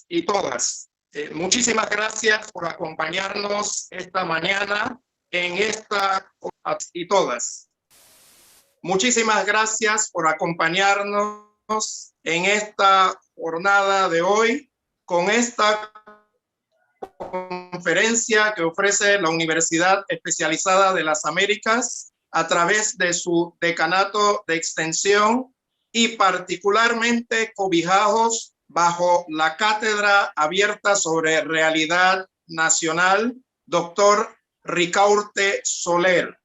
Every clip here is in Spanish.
y todas. Muchísimas gracias por acompañarnos esta mañana en esta y todas. Muchísimas gracias por acompañarnos en esta jornada de hoy con esta conferencia que ofrece la Universidad Especializada de las Américas a través de su decanato de extensión y particularmente cobijados bajo la cátedra abierta sobre realidad nacional, doctor Ricaurte Soler.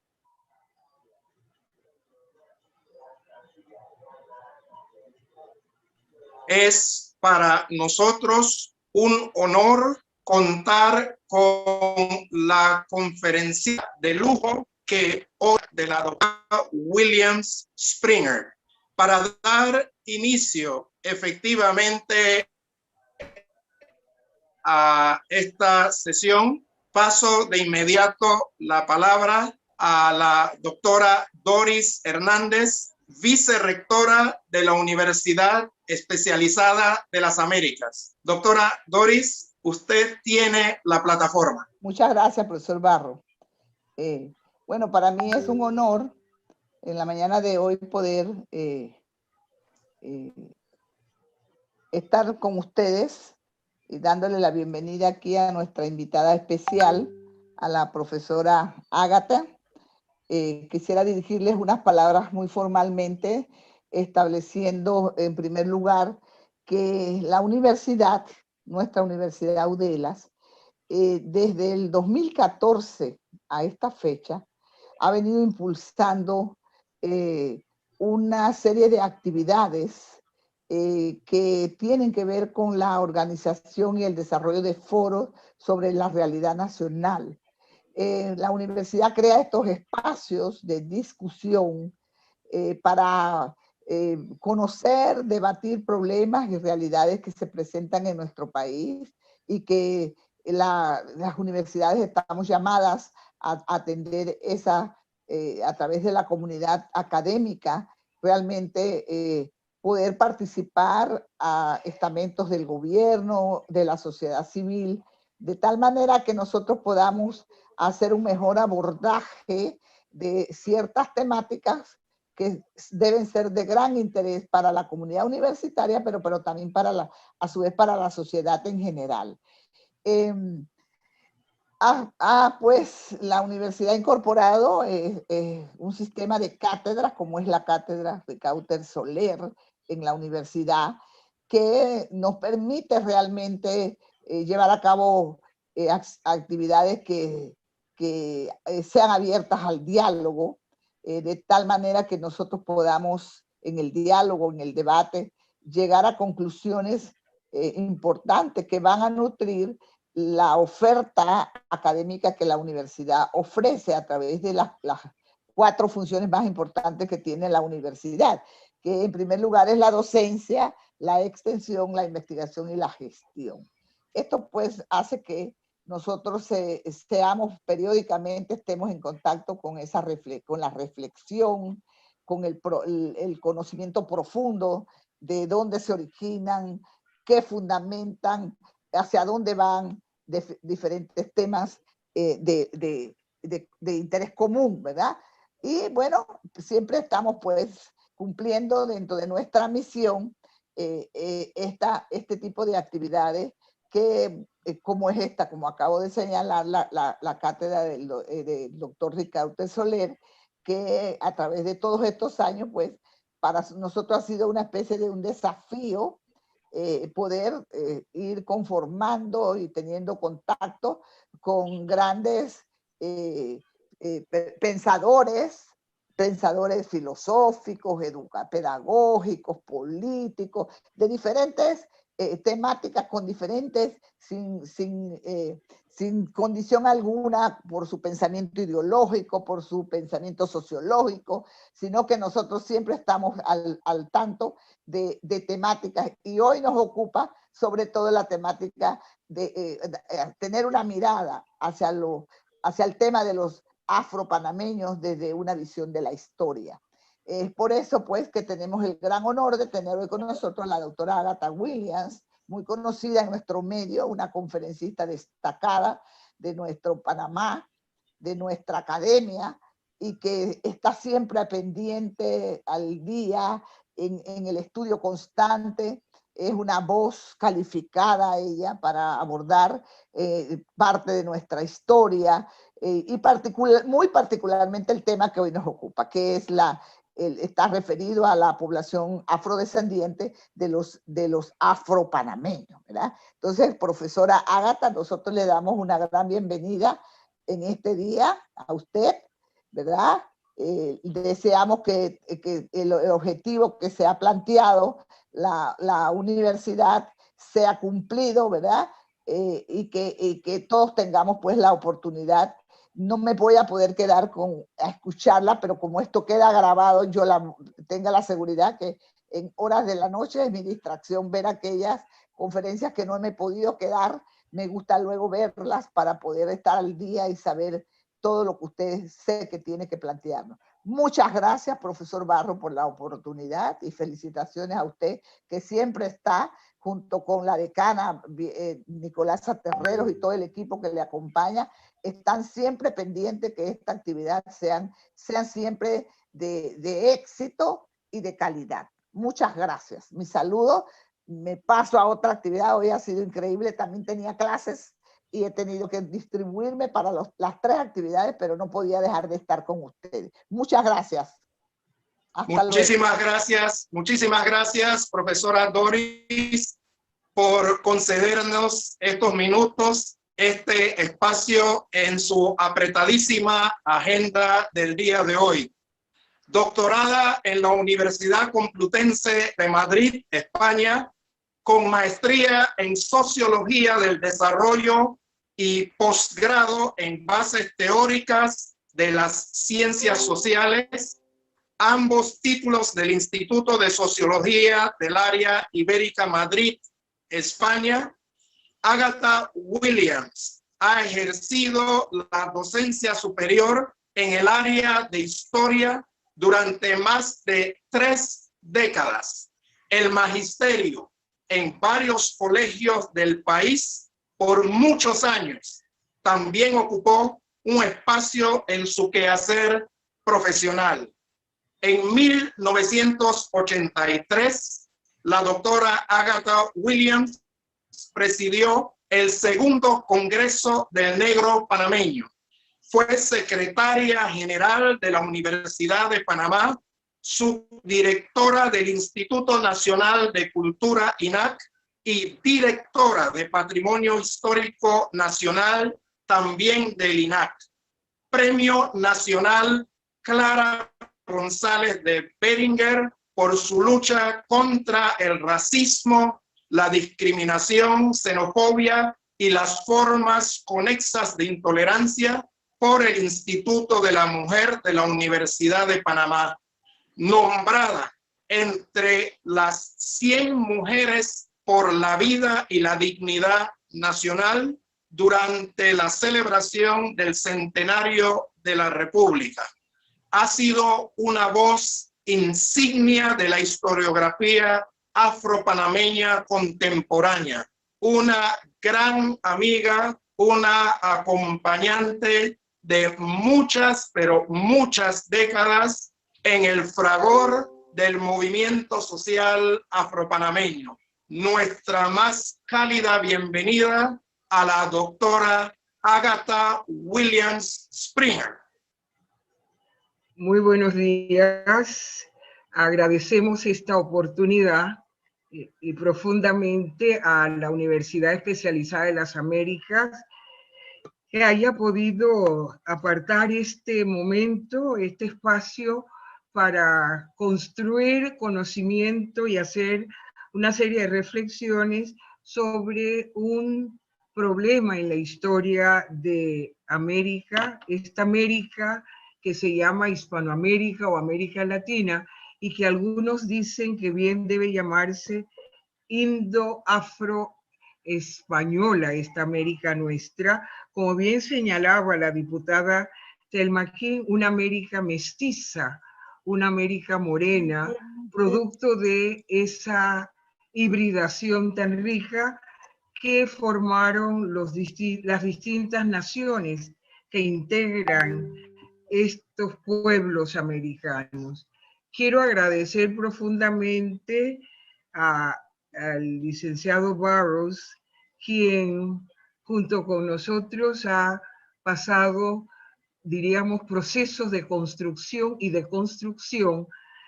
Es para nosotros un honor contar con la conferencia de lujo que hoy de la doctora Williams Springer para dar inicio efectivamente a esta sesión. Paso de inmediato la palabra a la doctora Doris Hernández, vicerrectora de la Universidad Especializada de las Américas. Doctora Doris, usted tiene la plataforma. Muchas gracias, profesor Barro. Bueno, para mí es un honor en la mañana de hoy poder estar con ustedes y dándole la bienvenida aquí a nuestra invitada especial, a la profesora Ágata. Quisiera dirigirles unas palabras muy formalmente, estableciendo en primer lugar que la universidad, nuestra Universidad Audelas, desde el 2014 a esta fecha, ha venido impulsando una serie de actividades que tienen que ver con la organización y el desarrollo de foros sobre la realidad nacional. La universidad crea estos espacios de discusión para conocer, debatir problemas y realidades que se presentan en nuestro país y que las universidades estamos llamadas a atender esa, a través de la comunidad académica, realmente poder participar a estamentos del gobierno, de la sociedad civil, de tal manera que nosotros podamos hacer un mejor abordaje de ciertas temáticas que deben ser de gran interés para la comunidad universitaria, pero también para a su vez para la sociedad en general. Pues la universidad ha incorporado un sistema de cátedras, como es la cátedra Ricaurte Soler en la universidad, que nos permite realmente llevar a cabo actividades que sean abiertas al diálogo, de tal manera que nosotros podamos en el diálogo, en el debate, llegar a conclusiones importantes que van a nutrir la oferta académica que la universidad ofrece a través de las 4 funciones más importantes que tiene la universidad, que en primer lugar es la docencia, la extensión, la investigación y la gestión. Esto pues hace que nosotros seamos periódicamente, estemos en contacto con con la reflexión, con el conocimiento profundo de dónde se originan, qué fundamentan, hacia dónde van diferentes temas de interés común, ¿verdad? Y bueno, siempre estamos pues cumpliendo dentro de nuestra misión este tipo de actividades que, como es esta, como acabo de señalar, la cátedra del doctor Ricaurte Soler, que a través de todos estos años, pues, para nosotros ha sido una especie de un desafío poder ir conformando y teniendo contacto con grandes pensadores filosóficos, pedagógicos, políticos, de diferentes temáticas, con diferentes, sin condición alguna por su pensamiento ideológico, por su pensamiento sociológico, sino que nosotros siempre estamos al tanto de temáticas, y hoy nos ocupa sobre todo la temática de tener una mirada hacia el tema de los afropanameños desde una visión de la historia. Es por eso pues que tenemos el gran honor de tener hoy con nosotros a la doctora Ágata Williams, muy conocida en nuestro medio, una conferencista destacada de nuestro Panamá, de nuestra academia, y que está siempre pendiente al día en el estudio constante. Es una voz calificada ella para abordar parte de nuestra historia y muy particularmente el tema que hoy nos ocupa, que es está referido a la población afrodescendiente de los afropanameños, ¿verdad? Entonces, profesora Ágata, nosotros le damos una gran bienvenida en este día a usted, ¿verdad? Deseamos que el objetivo que se ha planteado la universidad sea cumplido, ¿verdad? Y que todos tengamos pues la oportunidad. No me voy a poder quedar a escucharla, pero como esto queda grabado, tenga la seguridad que en horas de la noche es mi distracción ver aquellas conferencias que no me he podido quedar. Me gusta luego verlas para poder estar al día y saber todo lo que usted sé que tiene que plantearnos. Muchas gracias, profesor Barro, por la oportunidad y felicitaciones a usted, que siempre está junto con la decana Nicolasa Terreros y todo el equipo que le acompaña, están siempre pendientes que esta actividad sean siempre de éxito y de calidad. Muchas gracias. Mi saludo. Me paso a otra actividad. Hoy ha sido increíble. También tenía clases y he tenido que distribuirme para las 3 actividades, pero no podía dejar de estar con ustedes. Muchas gracias. Hasta muchísimas gracias, profesora Doris, por concedernos estos minutos, este espacio en su apretadísima agenda del día de hoy. Doctorada en la Universidad Complutense de Madrid, España, con maestría en Sociología del Desarrollo y posgrado en Bases Teóricas de las Ciencias Sociales, ambos títulos del Instituto de Sociología del Área Ibérica Madrid, España. Ágata Williams ha ejercido la docencia superior en el área de historia durante más de 3 décadas, el magisterio en varios colegios del país por muchos años. También ocupó un espacio en su quehacer profesional. En 1983, la doctora Ágata Williams presidió el segundo Congreso del Negro Panameño. Fue secretaria general de la Universidad de Panamá, subdirectora del Instituto Nacional de Cultura, INAC, y directora de Patrimonio Histórico Nacional, también del INAC. Premio Nacional Clara González de Beringer por su lucha contra el racismo, la discriminación, xenofobia y las formas conexas de intolerancia por el Instituto de la Mujer de la Universidad de Panamá. Nombrada entre las 100 mujeres por la vida y la dignidad nacional durante la celebración del centenario de la República. Ha sido una voz insignia de la historiografía afropanameña contemporánea, una gran amiga, una acompañante de muchas, pero muchas décadas en el fragor del movimiento social afropanameño. Nuestra más cálida bienvenida a la doctora Ágata Williams Springer. Muy buenos días. Agradecemos esta oportunidad y profundamente a la Universidad Especializada de las Américas que haya podido apartar este momento, este espacio para construir conocimiento y hacer una serie de reflexiones sobre un problema en la historia de América, esta América que se llama Hispanoamérica o América Latina, y que algunos dicen que bien debe llamarse Indo-Afro-Española, esta América nuestra, como bien señalaba la diputada Thelma King, una América mestiza, una América morena, producto de esa hibridación tan rica que formaron las distintas naciones que integran estos pueblos americanos. Quiero agradecer profundamente al licenciado Burroughs, quien junto con nosotros ha pasado, diríamos, procesos de construcción y de construcción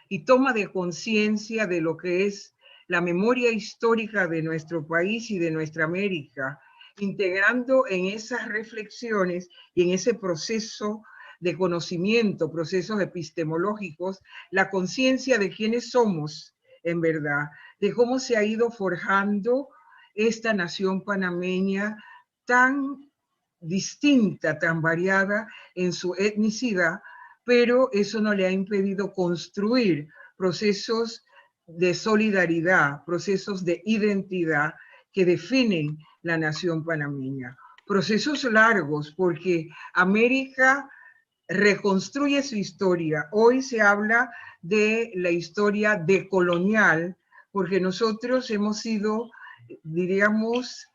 y toma de conciencia de lo que es la memoria histórica de nuestro país y de nuestra América, integrando en esas reflexiones y en ese proceso de conocimiento, procesos epistemológicos, la conciencia de quiénes somos en verdad, de cómo se ha ido forjando esta nación panameña tan distinta, tan variada en su etnicidad, pero eso no le ha impedido construir procesos de solidaridad, procesos de identidad que definen la nación panameña. Procesos largos, porque América reconstruye su historia. Hoy se habla de la historia decolonial, porque nosotros hemos sido, diríamos,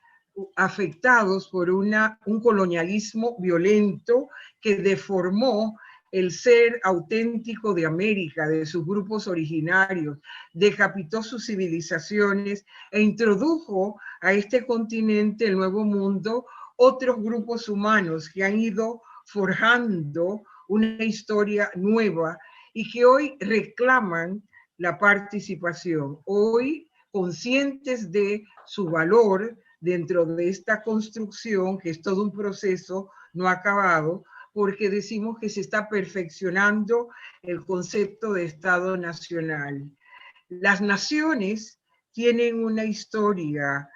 afectados por un colonialismo violento que deformó el ser auténtico de América, de sus grupos originarios, decapitó sus civilizaciones e introdujo a este continente, el Nuevo Mundo, otros grupos humanos que han ido forjando una historia nueva y que hoy reclaman la participación. Hoy, conscientes de su valor dentro de esta construcción, que es todo un proceso no acabado, porque decimos que se está perfeccionando el concepto de Estado nacional. Las naciones tienen una historia,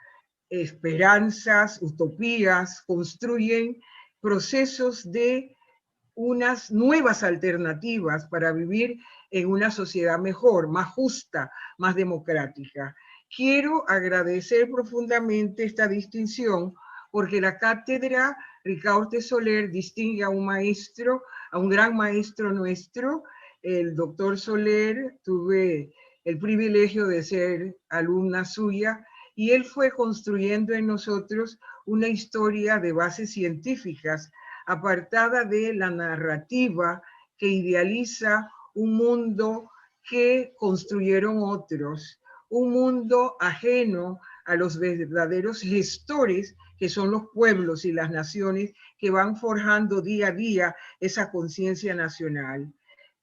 esperanzas, utopías, construyen procesos de unas nuevas alternativas para vivir en una sociedad mejor, más justa, más democrática. Quiero agradecer profundamente esta distinción porque la cátedra Ricaurte Soler distingue a un maestro, a un gran maestro nuestro, el doctor Soler. Tuve el privilegio de ser alumna suya y él fue construyendo en nosotros una historia de bases científicas, apartada de la narrativa que idealiza un mundo que construyeron otros, un mundo ajeno a los verdaderos gestores que son los pueblos y las naciones que van forjando día a día esa conciencia nacional.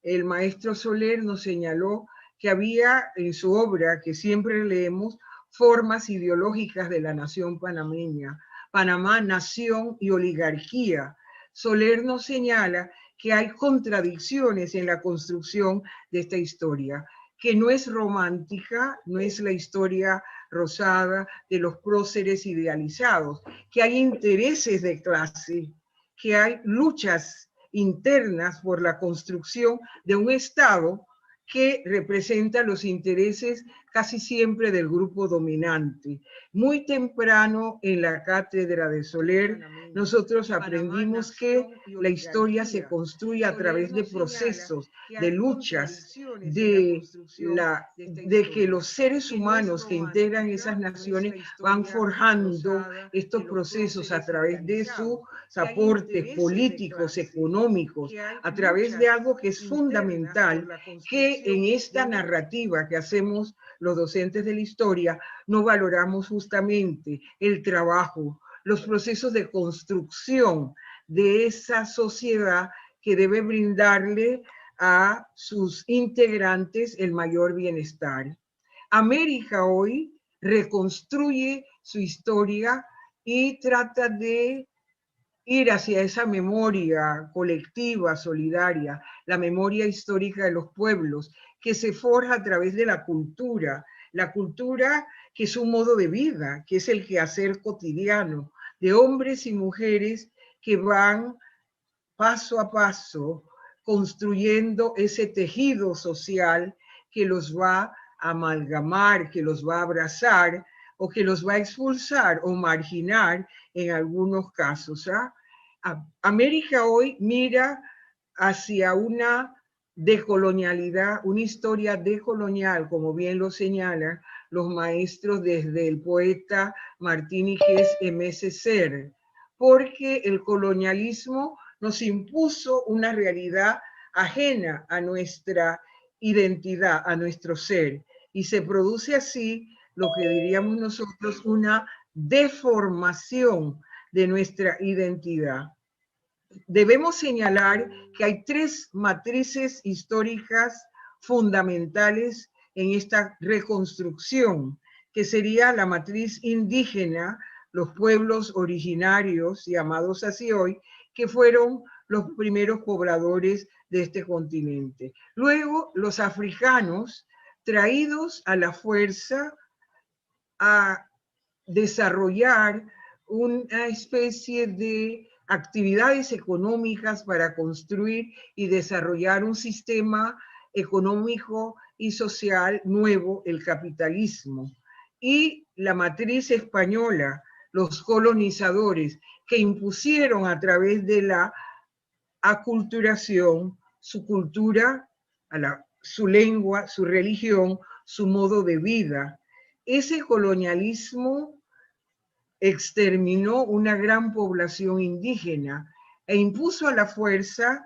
El maestro Soler nos señaló que había en su obra, que siempre leemos, formas ideológicas de la nación panameña. Panamá, nación y oligarquía. Soler nos señala que hay contradicciones en la construcción de esta historia, que no es romántica, no es la historia rosada de los próceres idealizados, que hay intereses de clase, que hay luchas internas por la construcción de un Estado que representa los intereses casi siempre del grupo dominante. Muy temprano en la cátedra de Soler, nosotros aprendimos que la historia se construye a través de procesos, de luchas, de que los seres humanos que integran esas naciones van forjando estos procesos a través de sus aportes políticos, económicos, a través de algo que es fundamental, que en esta narrativa que hacemos los docentes de la historia no valoramos justamente el trabajo, los procesos de construcción de esa sociedad que debe brindarle a sus integrantes el mayor bienestar. América hoy reconstruye su historia y trata de ir hacia esa memoria colectiva, solidaria, la memoria histórica de los pueblos, que se forja a través de la cultura que es un modo de vida, que es el quehacer cotidiano de hombres y mujeres que van paso a paso construyendo ese tejido social que los va a amalgamar, que los va a abrazar o que los va a expulsar o marginar en algunos casos. América hoy mira hacia una decolonialidad, una historia decolonial, como bien lo señala, los maestros desde el poeta Martín Higes M.S. Ser, porque el colonialismo nos impuso una realidad ajena a nuestra identidad, a nuestro ser, y se produce así lo que diríamos nosotros una deformación de nuestra identidad. Debemos señalar que hay tres matrices históricas fundamentales en esta reconstrucción, que sería la matriz indígena, los pueblos originarios, llamados así hoy, que fueron los primeros pobladores de este continente. Luego, los africanos, traídos a la fuerza a desarrollar una especie de actividades económicas para construir y desarrollar un sistema económico y social nuevo, el capitalismo. Y la matriz española, los colonizadores, que impusieron a través de la aculturación su cultura, su lengua, su religión, su modo de vida. Ese colonialismo exterminó una gran población indígena e impuso a la fuerza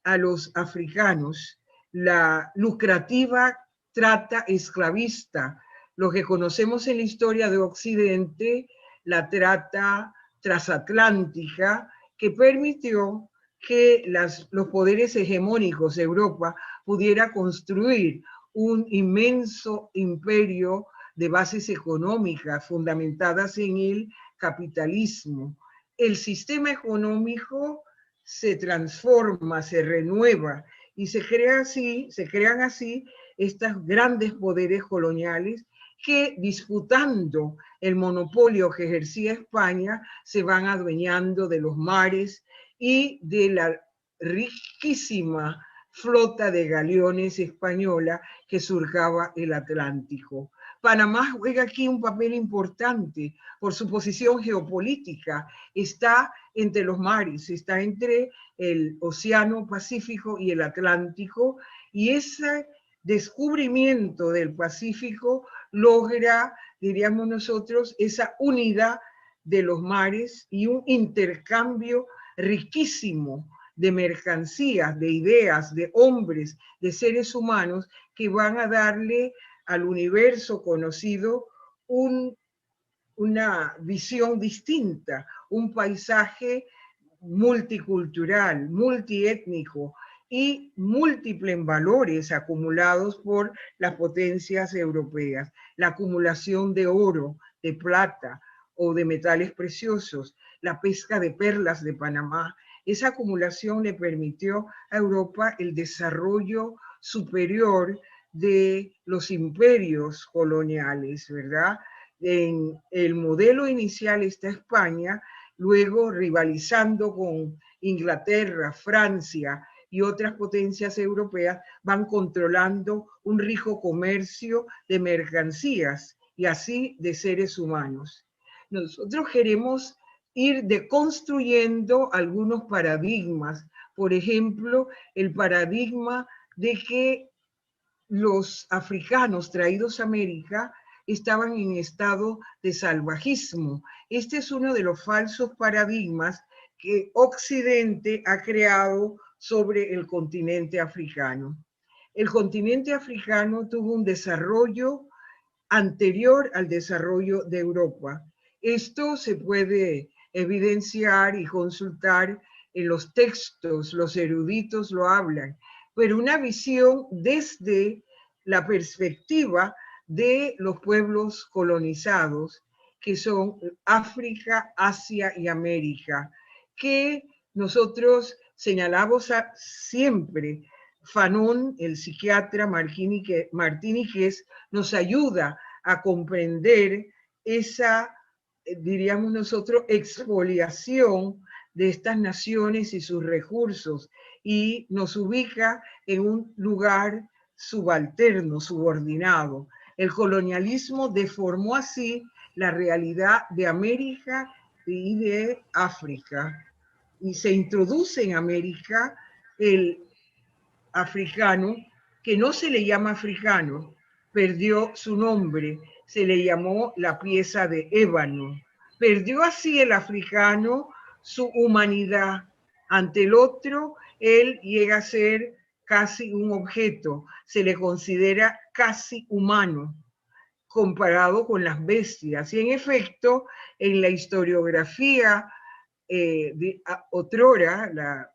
a los africanos la lucrativa trata esclavista, lo que conocemos en la historia de Occidente, la trata transatlántica, que permitió que los poderes hegemónicos de Europa pudiera construir un inmenso imperio de bases económicas fundamentadas en el capitalismo. El sistema económico se transforma, se renueva y se crean así estos grandes poderes coloniales que, disputando el monopolio que ejercía España, se van adueñando de los mares y de la riquísima flota de galeones española que surcaba el Atlántico. Panamá juega aquí un papel importante por su posición geopolítica. Está entre los mares, está entre el Océano Pacífico y el Atlántico, y ese descubrimiento del Pacífico logra, diríamos nosotros, esa unidad de los mares y un intercambio riquísimo de mercancías, de ideas, de hombres, de seres humanos que van a darle al universo conocido una visión distinta, un paisaje multicultural, multiétnico y múltiple en valores acumulados por las potencias europeas. La acumulación de oro, de plata o de metales preciosos, la pesca de perlas de Panamá. Esa acumulación le permitió a Europa el desarrollo superior de los imperios coloniales, ¿verdad? En el modelo inicial está España, luego rivalizando con Inglaterra, Francia y otras potencias europeas, van controlando un rico comercio de mercancías y así de seres humanos. Nosotros queremos ir deconstruyendo algunos paradigmas, por ejemplo, el paradigma de que los africanos traídos a América estaban en estado de salvajismo. Este es uno de los falsos paradigmas que Occidente ha creado sobre el continente africano. El continente africano tuvo un desarrollo anterior al desarrollo de Europa. Esto se puede evidenciar y consultar en los textos, los eruditos lo hablan, pero una visión desde la perspectiva de los pueblos colonizados, que son África, Asia y América, que nosotros señalamos siempre. Fanon, el psiquiatra Martín Higes, nos ayuda a comprender esa, diríamos nosotros, expoliación de estas naciones y sus recursos, y nos ubica en un lugar subalterno, subordinado. El colonialismo deformó así la realidad de América y de África, y se introduce en América el africano, que no se le llama africano, perdió su nombre se le llamó la pieza de ébano. Perdió así el africano su humanidad. Ante el otro, él llega a ser casi un objeto, se le considera casi humano comparado con las bestias. Y en efecto, en la historiografía otrora, la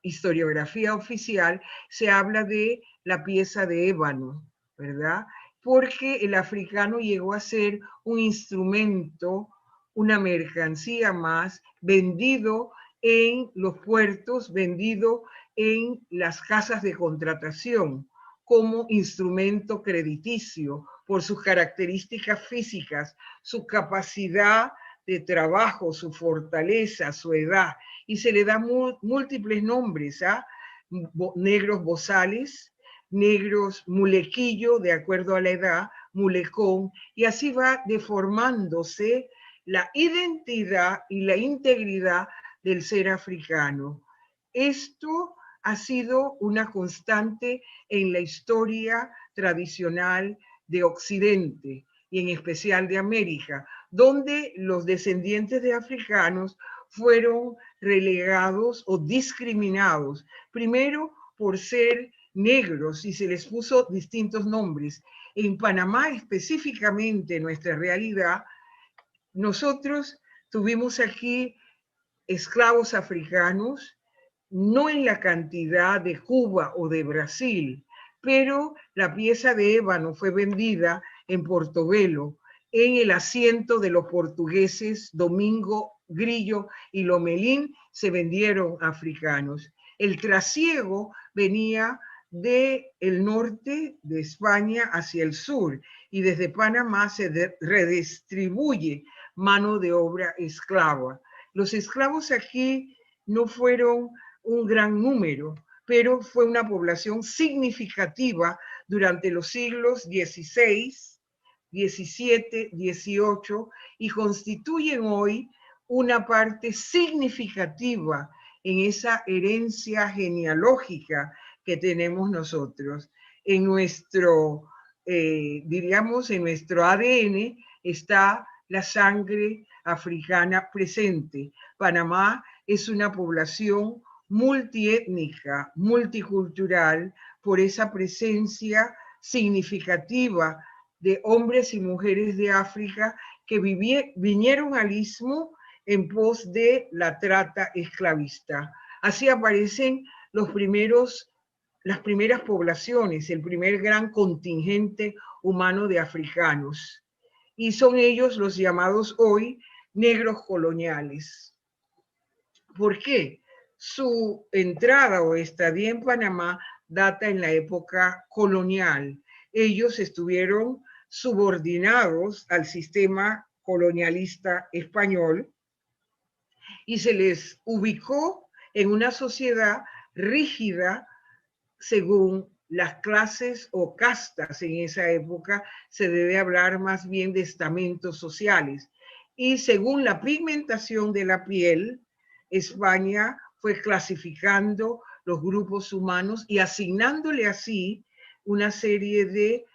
historiografía oficial, se habla de la pieza de ébano, ¿verdad? Porque el africano llegó a ser un instrumento, una mercancía más, vendido en los puertos, vendido en las casas de contratación como instrumento crediticio por sus características físicas, su capacidad de trabajo, su fortaleza, su edad, y se le da múltiples nombres, ¿ah? Negros bozales, negros mulequillo, de acuerdo a la edad, mulecón, y así va deformándose la identidad y la integridad del ser africano. Esto ha sido una constante en la historia tradicional de Occidente y en especial de América, donde los descendientes de africanos fueron relegados o discriminados, primero por ser negros y se les puso distintos nombres. En Panamá específicamente, nuestra realidad, nosotros tuvimos aquí esclavos africanos, no en la cantidad de Cuba o de Brasil, pero la pieza de ébano fue vendida en Portobelo, en el asiento de los portugueses Domingo Grillo y Lomelín, se vendieron africanos. El trasiego venía del norte de España hacia el sur y desde Panamá se redistribuye mano de obra esclava. Los esclavos aquí no fueron un gran número, pero fue una población significativa durante los siglos XVI, XVII, XVIII y constituyen hoy una parte significativa en esa herencia genealógica que tenemos nosotros. En nuestro, diríamos, en nuestro ADN está la sangre africana presente. Panamá es una población multiétnica, multicultural, por esa presencia significativa de hombres y mujeres de África que vinieron al istmo en pos de la trata esclavista. Así aparecen las primeras poblaciones, el primer gran contingente humano de africanos. Y son ellos los llamados hoy negros coloniales. ¿Por qué? Su entrada o estadía en Panamá data en la época colonial. Ellos estuvieron subordinados al sistema colonialista español y se les ubicó en una sociedad rígida según las clases o castas. En esa época se debe hablar más bien de estamentos sociales. Y según la pigmentación de la piel, España fue clasificando los grupos humanos y asignándole así una serie de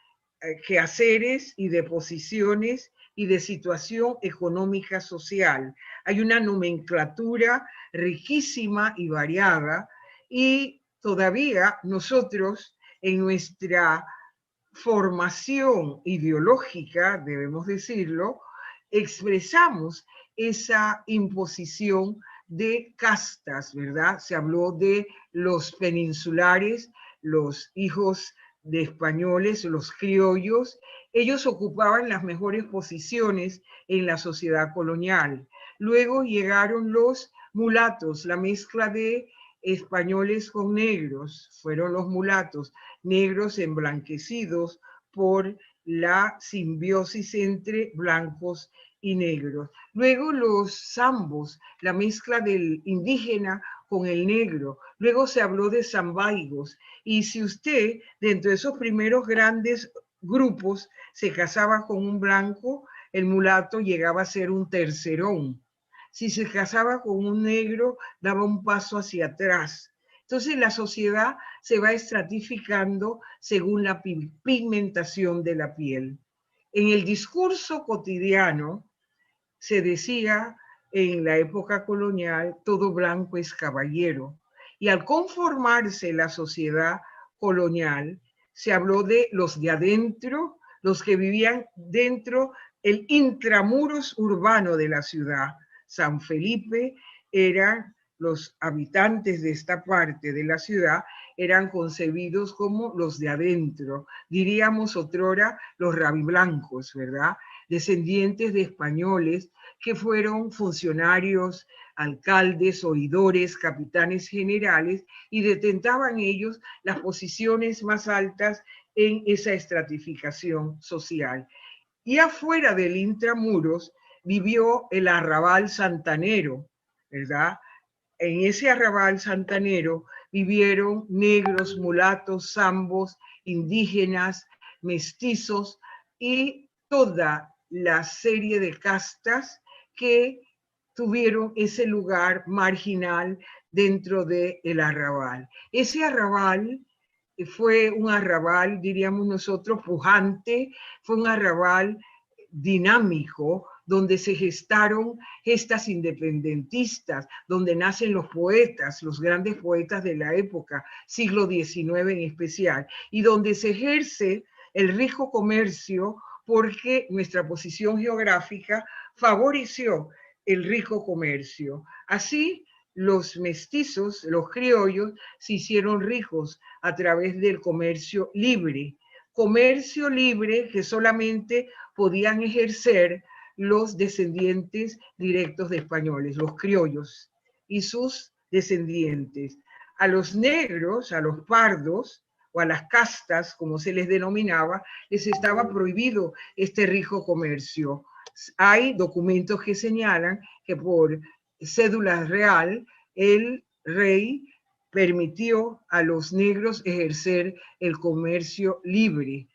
quehaceres y de posiciones y de situación económica social. Hay una nomenclatura riquísima y variada y todavía nosotros en nuestra formación ideológica, debemos decirlo, expresamos esa imposición de castas, ¿verdad? Se habló de los peninsulares, los hijos de españoles, los criollos. Ellos ocupaban las mejores posiciones en la sociedad colonial. Luego llegaron los mulatos, la mezcla de españoles con negros, fueron los mulatos, negros emblanquecidos por la simbiosis entre blancos y negros. Luego los zambos, la mezcla del indígena con el negro. Luego se habló de zambaigos. Y si usted, dentro de esos primeros grandes grupos, se casaba con un blanco, el mulato llegaba a ser un tercerón. Si se casaba con un negro, daba un paso hacia atrás. Entonces la sociedad se va estratificando según la pigmentación de la piel. En el discurso cotidiano se decía en la época colonial, todo blanco es caballero. Y al conformarse la sociedad colonial, se habló de los de adentro, los que vivían dentro el intramuros urbano de la ciudad. San Felipe eran los habitantes de esta parte de la ciudad, eran concebidos como los de adentro, diríamos otrora los rabiblancos, ¿verdad? Descendientes de españoles que fueron funcionarios, alcaldes, oidores, capitanes generales, y detentaban ellos las posiciones más altas en esa estratificación social. Y afuera del intramuros vivió el arrabal santanero, ¿verdad? En ese arrabal santanero vivieron negros, mulatos, zambos, indígenas, mestizos y toda la serie de castas que tuvieron ese lugar marginal dentro del arrabal. Ese arrabal fue un arrabal, diríamos nosotros, pujante, fue un arrabal dinámico, donde se gestaron gestas independentistas, donde nacen los poetas, los grandes poetas de la época, siglo XIX en especial, y donde se ejerce el rico comercio porque nuestra posición geográfica favoreció el rico comercio. Así, los mestizos, los criollos, se hicieron ricos a través del comercio libre que solamente podían ejercer los descendientes directos de españoles, los criollos y sus descendientes. A los negros, a los pardos o a las castas, como se les denominaba, les estaba prohibido este rico comercio. Hay documentos que señalan que por cédula real el rey permitió a los negros ejercer el comercio libre,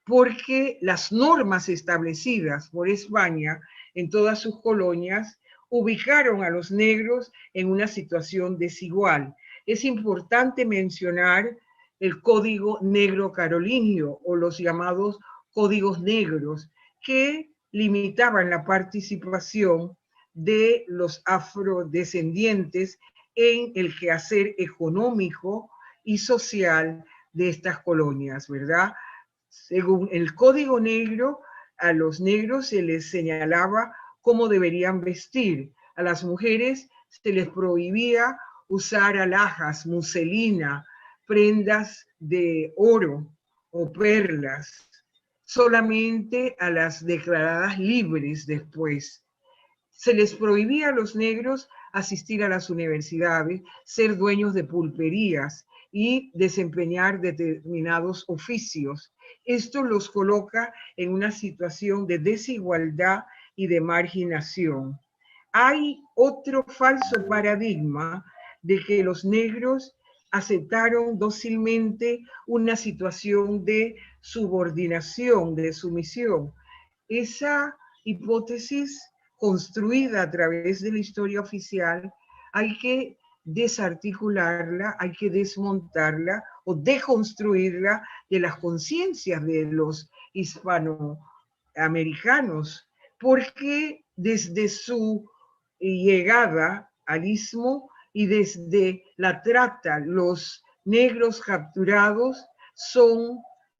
porque las normas establecidas por España en todas sus colonias ubicaron a los negros en una situación desigual. Es importante mencionar el Código Negro Carolingio o los llamados Códigos Negros, que limitaban la participación de los afrodescendientes en el quehacer económico y social de estas colonias, ¿verdad? Según el Código Negro, a los negros se les señalaba cómo deberían vestir. A las mujeres se les prohibía usar alhajas, muselina, prendas de oro o perlas, solamente a las declaradas libres después. Se les prohibía a los negros asistir a las universidades, ser dueños de pulperías y desempeñar determinados oficios. Esto los coloca en una situación de desigualdad y de marginación. Hay otro falso paradigma de que los negros aceptaron dócilmente una situación de subordinación, de sumisión. Esa hipótesis construida a través de la historia oficial, hay que desarticularla, hay que desmontarla o deconstruirla de las conciencias de los hispanoamericanos, porque desde su llegada al istmo y desde la trata, los negros capturados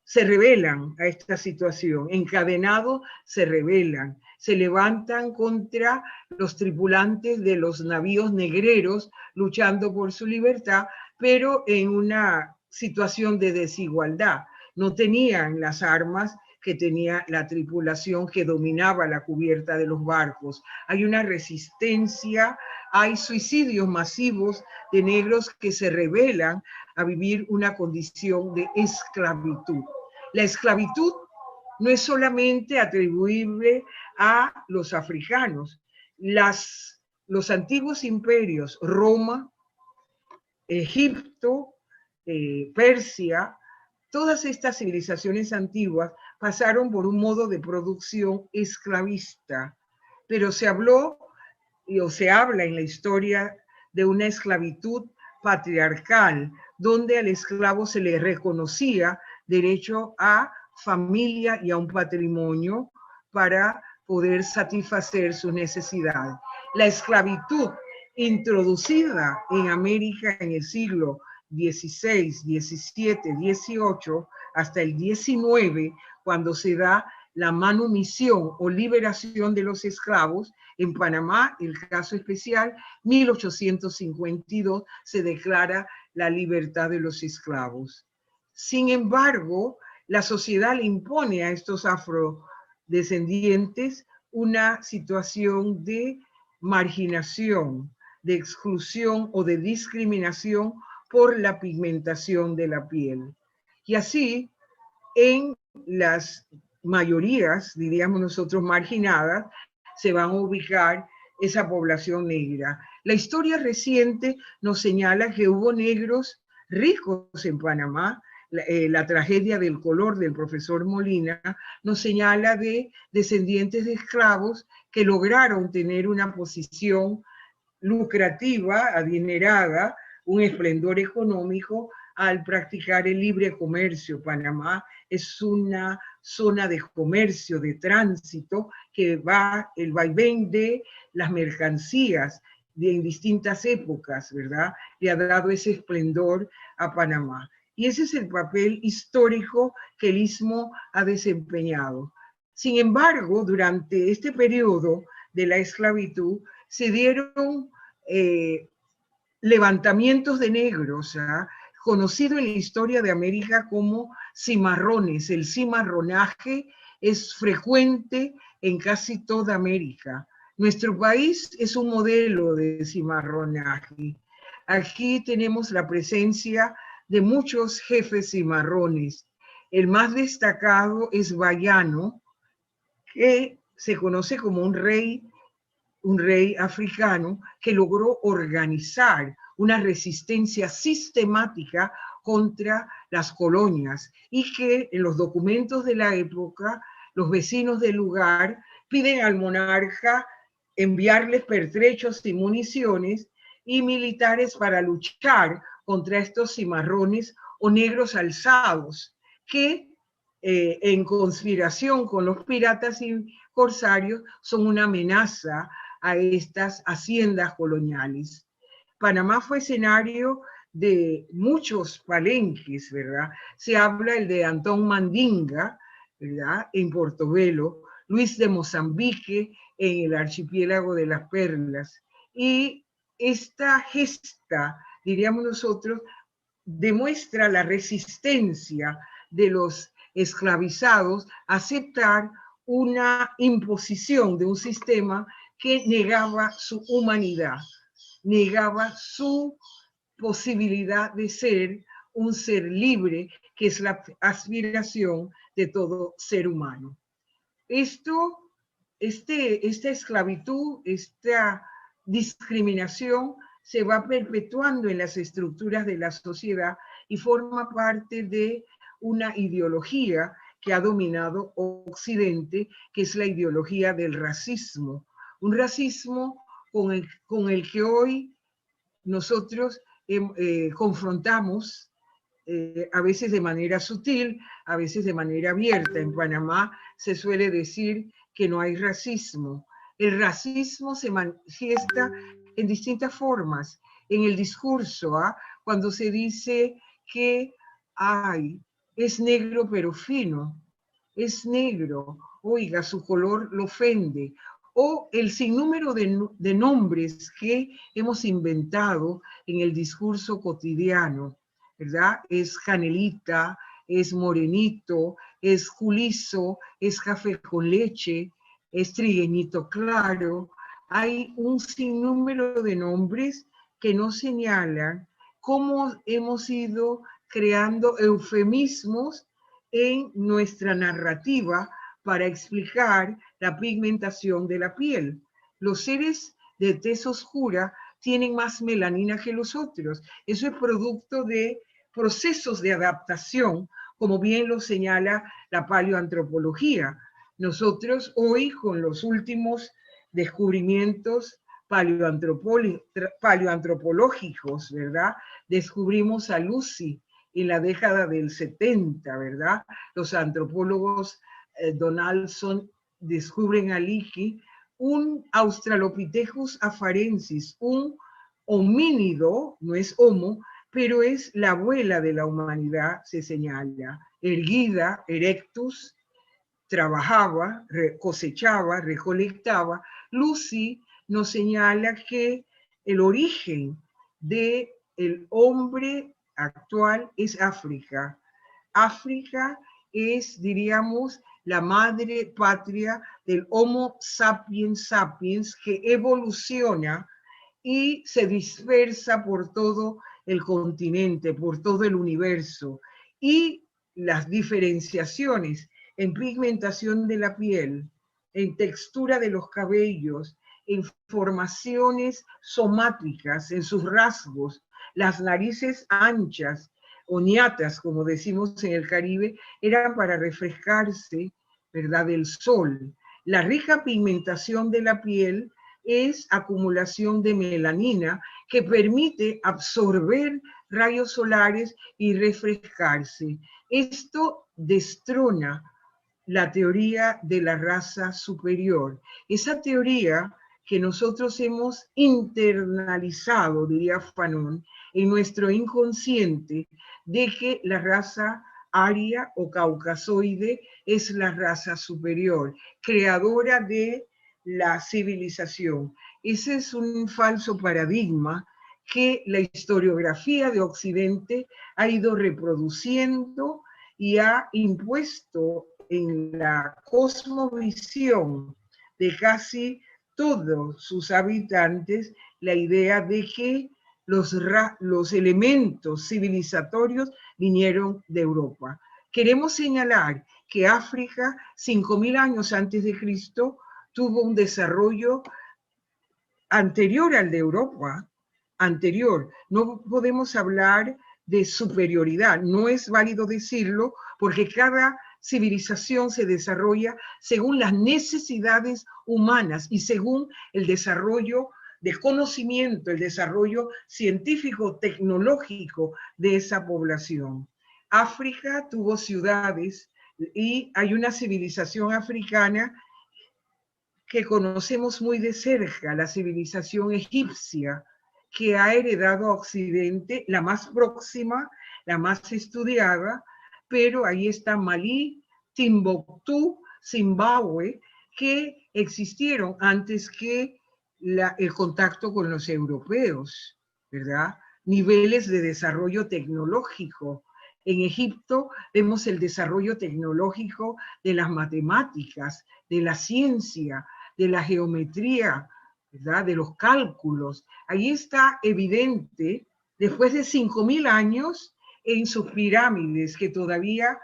se rebelan a esta situación, encadenados se rebelan, se levantan contra los tripulantes de los navíos negreros luchando por su libertad, pero en una situación de desigualdad. No tenían las armas que tenía la tripulación que dominaba la cubierta de los barcos. Hay una resistencia, hay suicidios masivos de negros que se rebelan a vivir una condición de esclavitud. La esclavitud no es solamente atribuible a los africanos. Los antiguos imperios, Roma, Egipto, Persia, todas estas civilizaciones antiguas pasaron por un modo de producción esclavista, pero se habló o se habla en la historia de una esclavitud patriarcal, donde al esclavo se le reconocía derecho a familia y a un patrimonio, para poder satisfacer sus necesidades. La esclavitud introducida en América en el siglo XVI, XVII, XVIII, hasta el XIX, cuando se da la manumisión o liberación de los esclavos. En Panamá, el caso especial, 1852, se declara la libertad de los esclavos. Sin embargo, la sociedad le impone a estos afrodescendientes una situación de marginación, de exclusión o de discriminación por la pigmentación de la piel. Y así, en las mayorías, diríamos nosotros, marginadas, se van a ubicar esa población negra. La historia reciente nos señala que hubo negros ricos en Panamá. La tragedia del color del profesor Molina nos señala de descendientes de esclavos que lograron tener una posición lucrativa, adinerada, un esplendor económico al practicar el libre comercio. Panamá es una zona de comercio, de tránsito, que va el vaivén de las mercancías en distintas épocas, ¿verdad? Le ha dado ese esplendor a Panamá. Y ese es el papel histórico que el Istmo ha desempeñado. Sin embargo, durante este periodo de la esclavitud se dieron levantamientos de negros, conocido en la historia de América como cimarrones. El cimarronaje es frecuente en casi toda América. Nuestro país es un modelo de cimarronaje. Aquí tenemos la presencia de muchos jefes cimarrones. El más destacado es Bayano, que se conoce como un rey africano que logró organizar una resistencia sistemática contra las colonias y que en los documentos de la época los vecinos del lugar piden al monarca enviarles pertrechos y municiones y militares para luchar contra estos cimarrones o negros alzados que en conspiración con los piratas y corsarios son una amenaza a estas haciendas coloniales. Panamá fue escenario de muchos palenques, ¿verdad? Se habla el de Antón Mandinga, ¿verdad? En Portobelo, Luis de Mozambique en el archipiélago de las Perlas. Y esta gesta, diríamos nosotros, demuestra la resistencia de los esclavizados a aceptar una imposición de un sistema que negaba su humanidad, negaba su posibilidad de ser un ser libre, que es la aspiración de todo ser humano. Esta esclavitud, esta discriminación se va perpetuando en las estructuras de la sociedad y forma parte de una ideología que ha dominado Occidente, que es la ideología del racismo. Un racismo con el que hoy nosotros confrontamos, a veces de manera sutil, a veces de manera abierta. En Panamá se suele decir que no hay racismo. El racismo se manifiesta en distintas formas. En el discurso, cuando se dice que es negro pero fino, es negro, oiga, su color lo ofende, o el sinnúmero de nombres que hemos inventado en el discurso cotidiano, ¿verdad? Es canelita, es morenito, es julizo, es café con leche, es trigueñito claro. Hay un sinnúmero de nombres que nos señalan cómo hemos ido creando eufemismos en nuestra narrativa para explicar la pigmentación de la piel. Los seres de tez oscura tienen más melanina que los otros. Eso es producto de procesos de adaptación, como bien lo señala la paleoantropología. Nosotros hoy, con los últimos descubrimientos paleoantropológicos, ¿verdad? Descubrimos a Lucy en la década del 70, ¿verdad? Los antropólogos Donaldson descubren a Leakey, un Australopithecus afarensis, un homínido, no es homo, pero es la abuela de la humanidad, se señala, erguida, erectus, trabajaba, cosechaba, recolectaba. Lucy nos señala que el origen del hombre actual es África. África es, diríamos, la madre patria del Homo sapiens sapiens que evoluciona y se dispersa por todo el continente, por todo el universo. Y las diferenciaciones en pigmentación de la piel, en textura de los cabellos, en formaciones somáticas, en sus rasgos, las narices anchas, oniatas, como decimos en el Caribe, eran para refrescarse, ¿verdad?, del sol. La rica pigmentación de la piel es acumulación de melanina que permite absorber rayos solares y refrescarse. Esto destrona la teoría de la raza superior. Esa teoría que nosotros hemos internalizado, diría Fanon, en nuestro inconsciente, de que la raza aria o caucasoide es la raza superior, creadora de la civilización. Ese es un falso paradigma que la historiografía de Occidente ha ido reproduciendo y ha impuesto en la cosmovisión de casi todos sus habitantes la idea de que los elementos civilizatorios vinieron de Europa. Queremos señalar que África, 5.000 años antes de Cristo, tuvo un desarrollo anterior al de Europa, anterior. No podemos hablar de superioridad, no es válido decirlo, porque cada civilización se desarrolla según las necesidades humanas y según el desarrollo de conocimiento, el desarrollo científico, tecnológico de esa población. África tuvo ciudades y hay una civilización africana que conocemos muy de cerca, la civilización egipcia, que ha heredado a Occidente, la más próxima, la más estudiada, pero ahí está Malí, Timbuktu, Zimbabue, que existieron antes que el contacto con los europeos, ¿verdad? Niveles de desarrollo tecnológico. En Egipto vemos el desarrollo tecnológico de las matemáticas, de la ciencia, de la geometría, ¿verdad?, de los cálculos. Ahí está evidente, después de 5.000 años, en sus pirámides que todavía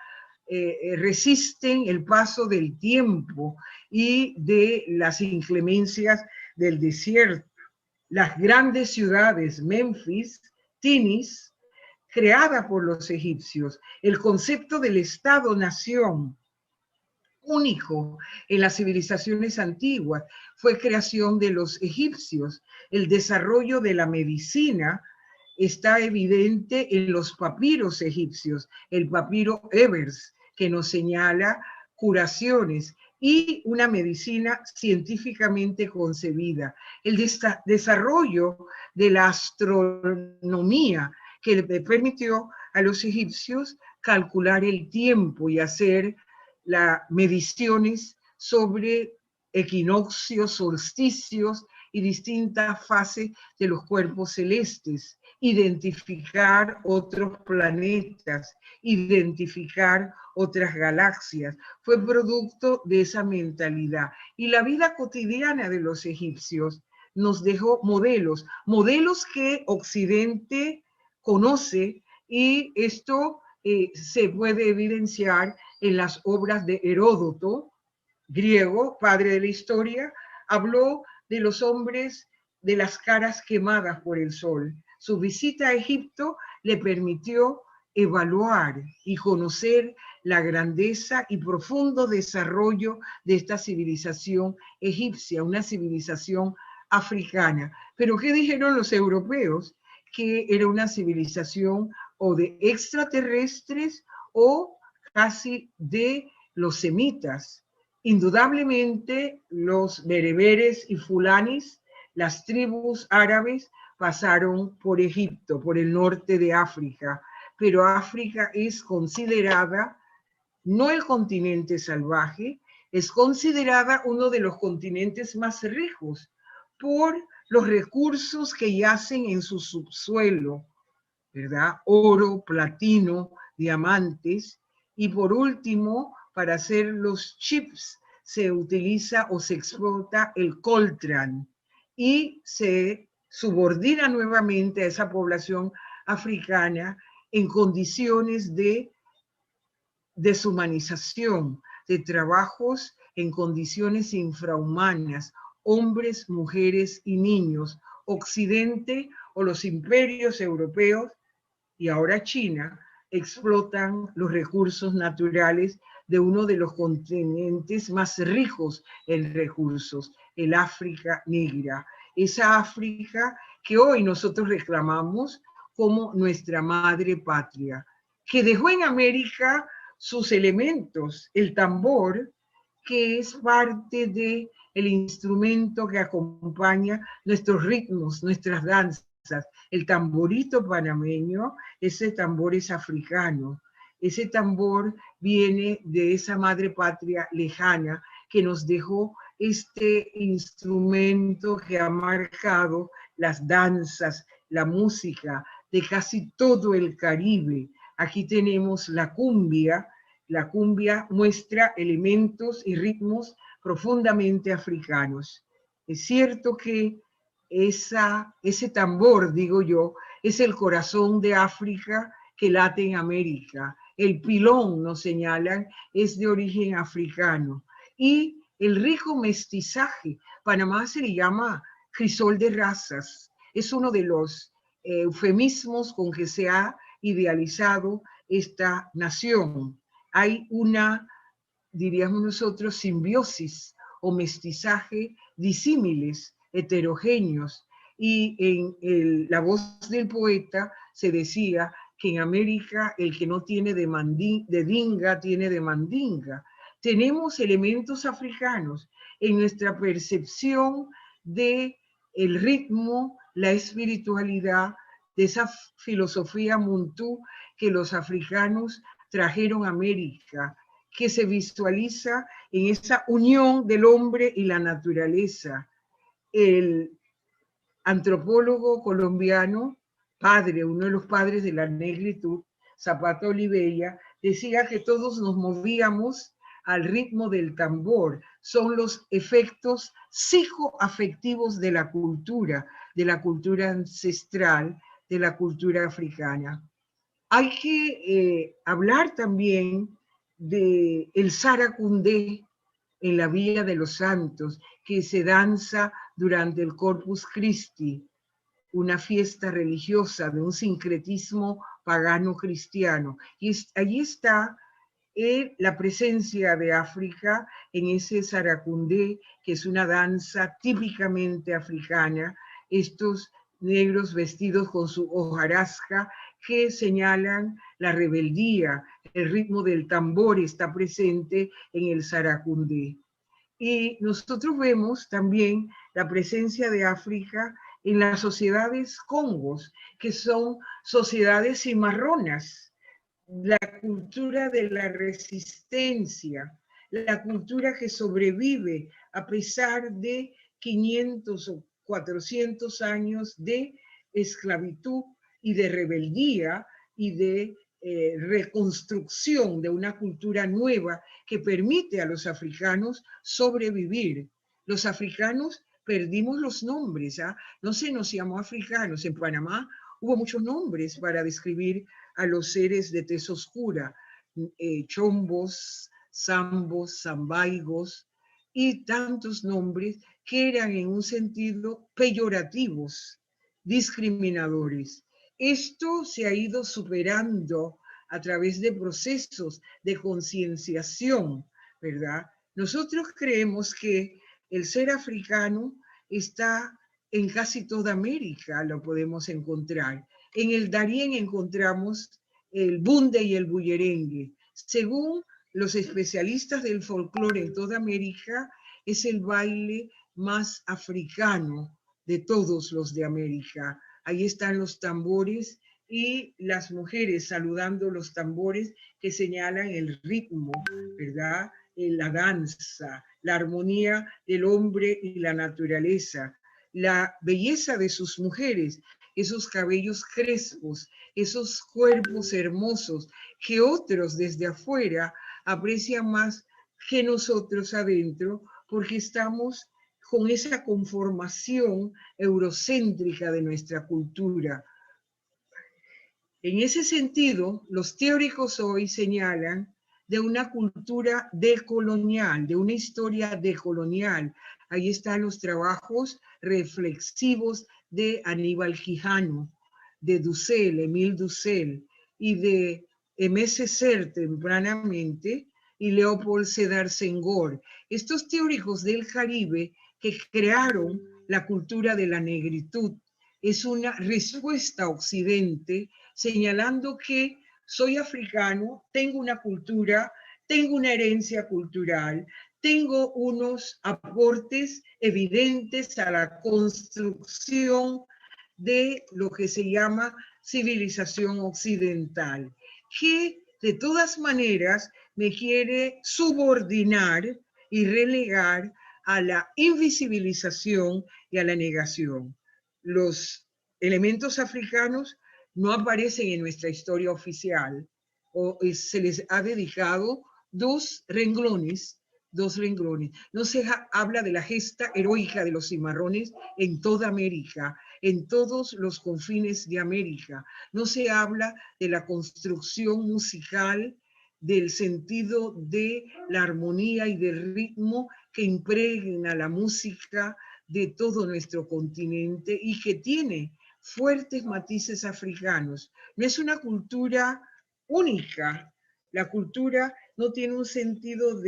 resisten el paso del tiempo y de las inclemencias del desierto. Las grandes ciudades, Memphis, Tinis, creada por los egipcios, el concepto del Estado-nación, único en las civilizaciones antiguas, fue creación de los egipcios. El desarrollo de la medicina está evidente en los papiros egipcios, el papiro Ebers, que nos señala curaciones y una medicina científicamente concebida. El desarrollo de la astronomía que le permitió a los egipcios calcular el tiempo y hacer las mediciones sobre equinoccios, solsticios y distintas fases de los cuerpos celestes, identificar otros planetas, identificar otras galaxias. Fue producto de esa mentalidad. Y la vida cotidiana de los egipcios nos dejó modelos, modelos que Occidente conoce, y esto se puede evidenciar en las obras de Heródoto, griego, padre de la historia. Habló de los hombres de las caras quemadas por el sol. Su visita a Egipto le permitió evaluar y conocer la grandeza y profundo desarrollo de esta civilización egipcia, una civilización africana. Pero ¿qué dijeron los europeos? Que era una civilización o de extraterrestres o casi de los semitas. Indudablemente los bereberes y fulanis, las tribus árabes, pasaron por Egipto, por el norte de África, pero África es considerada no el continente salvaje, es considerada uno de los continentes más ricos por los recursos que yacen en su subsuelo, ¿verdad? Oro, platino, diamantes, y por último, para hacer los chips se utiliza o se explota el coltán y se subordina nuevamente a esa población africana en condiciones de deshumanización, de trabajos en condiciones infrahumanas, hombres, mujeres y niños. Occidente o los imperios europeos y ahora China explotan los recursos naturales de uno de los continentes más ricos en recursos, el África negra. Esa África que hoy nosotros reclamamos como nuestra madre patria, que dejó en América sus elementos, el tambor, que es parte del instrumento que acompaña nuestros ritmos, nuestras danzas. El tamborito panameño, ese tambor es africano. Ese tambor viene de esa madre patria lejana que nos dejó este instrumento que ha marcado las danzas, la música de casi todo el Caribe. Aquí tenemos la cumbia. La cumbia muestra elementos y ritmos profundamente africanos. Es cierto que ese tambor, digo yo, es el corazón de África que late en América. El pilón, nos señalan, es de origen africano. Y el rico mestizaje, Panamá se le llama crisol de razas, es uno de los eufemismos con que se ha idealizado esta nación. Hay una, diríamos nosotros, simbiosis o mestizaje disímiles, heterogéneos, y en la voz del poeta se decía que en América el que no tiene de dinga tiene de mandinga. Tenemos elementos africanos en nuestra percepción de el ritmo, la espiritualidad, de esa filosofía Muntú que los africanos trajeron a América, que se visualiza en esa unión del hombre y la naturaleza. El antropólogo colombiano, padre, uno de los padres de la negritud, Zapata Oliveira, decía que todos nos movíamos al ritmo del tambor. Son los efectos psicoafectivos de la cultura ancestral, de la cultura africana. Hay que hablar también del Saracundé en la Villa de los Santos, que se danza durante el Corpus Christi, una fiesta religiosa de un sincretismo pagano cristiano. Y allí está la presencia de África en ese Saracundé, que es una danza típicamente africana, estos negros vestidos con su hojarasca que señalan la rebeldía. El ritmo del tambor está presente en el Saracundé. Y nosotros vemos también la presencia de África en las sociedades congos, que son sociedades cimarronas, la cultura de la resistencia, la cultura que sobrevive a pesar de 500 o 400 años de esclavitud y de rebeldía y de reconstrucción de una cultura nueva que permite a los africanos sobrevivir. Los africanos perdimos los nombres, ¿ah? No se nos llamó africanos. En Panamá hubo muchos nombres para describir a los seres de tez oscura, chombos, zambos, zambaigos y tantos nombres que eran en un sentido peyorativos, discriminadores. Esto se ha ido superando a través de procesos de concienciación, ¿verdad? Nosotros creemos que el ser africano está en casi toda América, lo podemos encontrar. En el Darién encontramos el bunde y el bullerengue. Según los especialistas del folclore en toda América, es el baile más africano de todos los de América. Ahí están los tambores y las mujeres saludando los tambores que señalan el ritmo, ¿verdad? La danza, la armonía del hombre y la naturaleza, la belleza de sus mujeres, esos cabellos crespos, esos cuerpos hermosos que otros desde afuera aprecian más que nosotros adentro, porque estamos con esa conformación eurocéntrica de nuestra cultura. En ese sentido, los teóricos hoy señalan de una cultura decolonial, de una historia decolonial. Ahí están los trabajos reflexivos de Aníbal Quijano, de Dussel, Émile Dussel, y de Aimé Césaire tempranamente, y Leopold Sédar Senghor. Estos teóricos del Caribe que crearon la cultura de la negritud. Es una respuesta a Occidente señalando que soy africano, tengo una cultura, tengo una herencia cultural, tengo unos aportes evidentes a la construcción de lo que se llama civilización occidental, que de todas maneras me quiere subordinar y relegar a la invisibilización y a la negación. Los elementos africanos no aparecen en nuestra historia oficial, o se les ha dedicado dos renglones. No se habla de la gesta heroica de los cimarrones en toda América, en todos los confines de América. No se habla de la construcción musical, del sentido de la armonía y del ritmo que impregna la música de todo nuestro continente y que tiene fuertes matices africanos. No es una cultura única. La cultura no tiene un sentido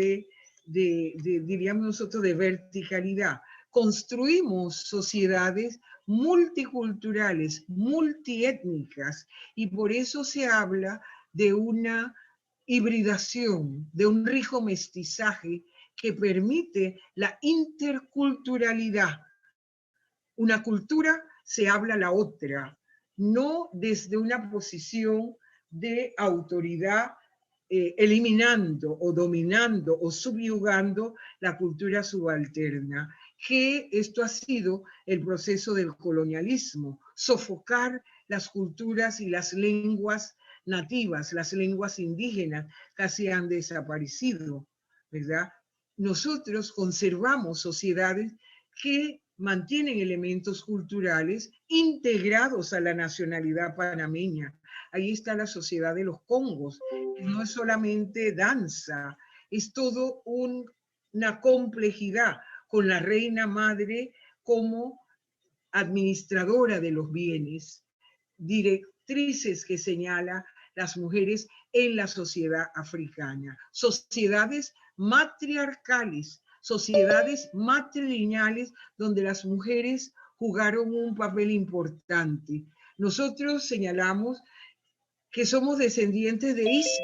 diríamos nosotros, de verticalidad. Construimos sociedades multiculturales, multiétnicas, y por eso se habla de una hibridación, de un rico mestizaje que permite la interculturalidad. Una cultura se habla la otra, no desde una posición de autoridad eliminando o dominando o subyugando la cultura subalterna, que esto ha sido el proceso del colonialismo, sofocar las culturas y las lenguas nativas, las lenguas indígenas casi han desaparecido, ¿verdad? Nosotros conservamos sociedades que mantienen elementos culturales integrados a la nacionalidad panameña. Ahí está la sociedad de los Congos, que no es solamente danza, es todo una complejidad con la reina madre como administradora de los bienes, directrices que señala las mujeres en la sociedad africana, sociedades matriarcales, sociedades matrilineales donde las mujeres jugaron un papel importante. Nosotros señalamos que somos descendientes de Isis,